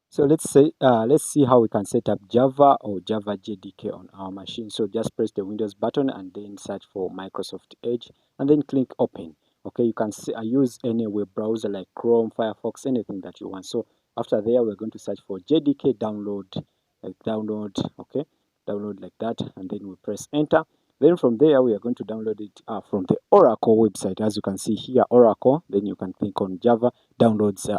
So let's see how we can set up Java or Java JDK on our machine. So just press the Windows button and then search for Microsoft Edge and then click open. Okay, you can use any web browser like Chrome, Firefox, anything that you want. So after there, we're going to search for JDK download, like download, okay, download like that, and then we press enter. Then from there, we are going to download it from the Oracle website. As you can see here, Oracle. Then you can click on Java downloads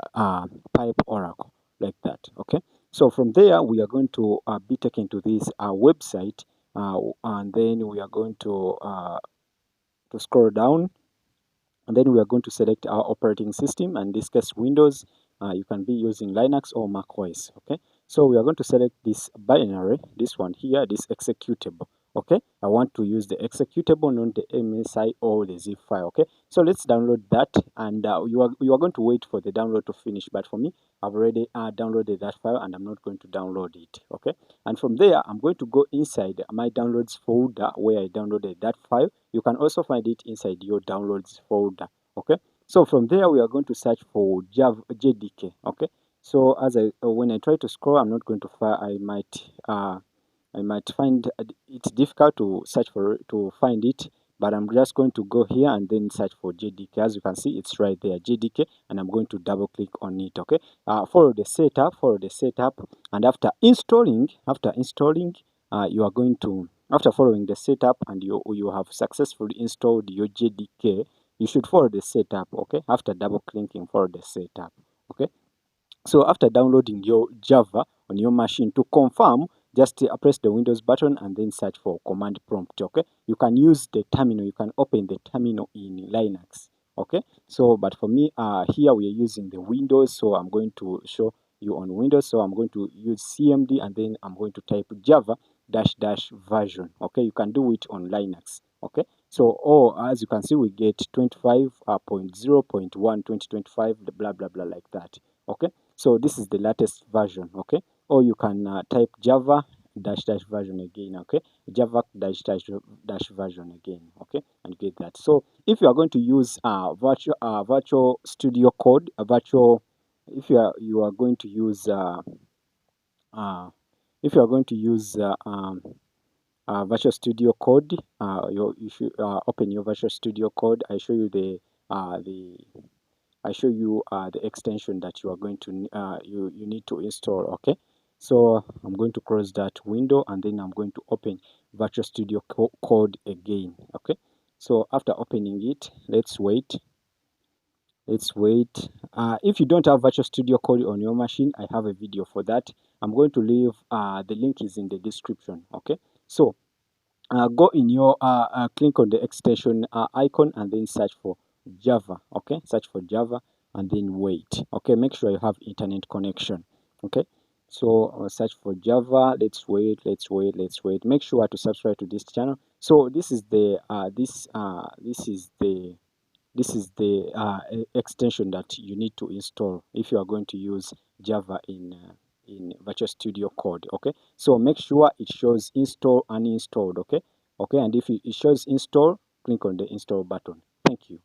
pipe Oracle, like that. Okay, so from there we are going to be taken to this website, and then we are going to scroll down, and then we are going to select our operating system, and in this case Windows. You can be using Linux or Mac OS. Okay, so we are going to select this binary, this one here, this executable. Okay, I want to use the executable, not the MSI or the zip file. Okay, so let's download that, and you are going to wait for the download to finish. But for me, I've already downloaded that file, and I'm not going to download it. Okay, and from there I'm going to go inside my downloads folder where I downloaded that file. You can also find it inside your downloads folder. Okay, so from there we are going to search for Java JDK. Okay, so as when I try to scroll, I'm not going to find, I might find it difficult to search for to find it, but I'm just going to go here and then search for JDK. As you can see, it's right there, JDK, and I'm going to double click on it. Okay, follow the setup, and after installing, you are going to, after following the setup and you have successfully installed your JDK, you should follow the setup. Okay, after double clicking, follow the setup. Okay, so after downloading your Java on your machine, to confirm, just press the Windows button and then search for command prompt. Okay, you can use the terminal, you can open the terminal in Linux. Okay, so but for me, here we are using the Windows, so I'm going to show you on Windows. So I'm going to use CMD and then I'm going to type Java dash dash version. Okay, you can do it on Linux. Okay, so as you can see, we get 25.0.1 2025, blah blah blah, like that. Okay, so this is the latest version. Okay, or you can type Java dash dash version again. Okay, Java dash dash dash version again. Okay, and get that. So if you are going to use virtual studio code, a virtual, if you are going to use if you are going to use Visual Studio Code, you should open your Visual Studio Code. I show you the the extension that you are going to you need to install. Okay, so I'm going to close that window and then I'm going to open Visual Studio Code again. Okay, so after opening it, let's wait. If you don't have Visual Studio Code on your machine, I have a video for that. I'm going to leave the link is in the description. Okay, so go in your click on the extension icon and then search for Java. Okay, search for Java and then wait. Okay, make sure you have internet connection. Okay, so search for Java. Let's wait. Make sure to subscribe to this channel. So this is the extension that you need to install if you are going to use Java in Virtual Studio Code. Okay, so make sure it shows install uninstalled. Okay, and if it shows install, click on the install button. Thank you.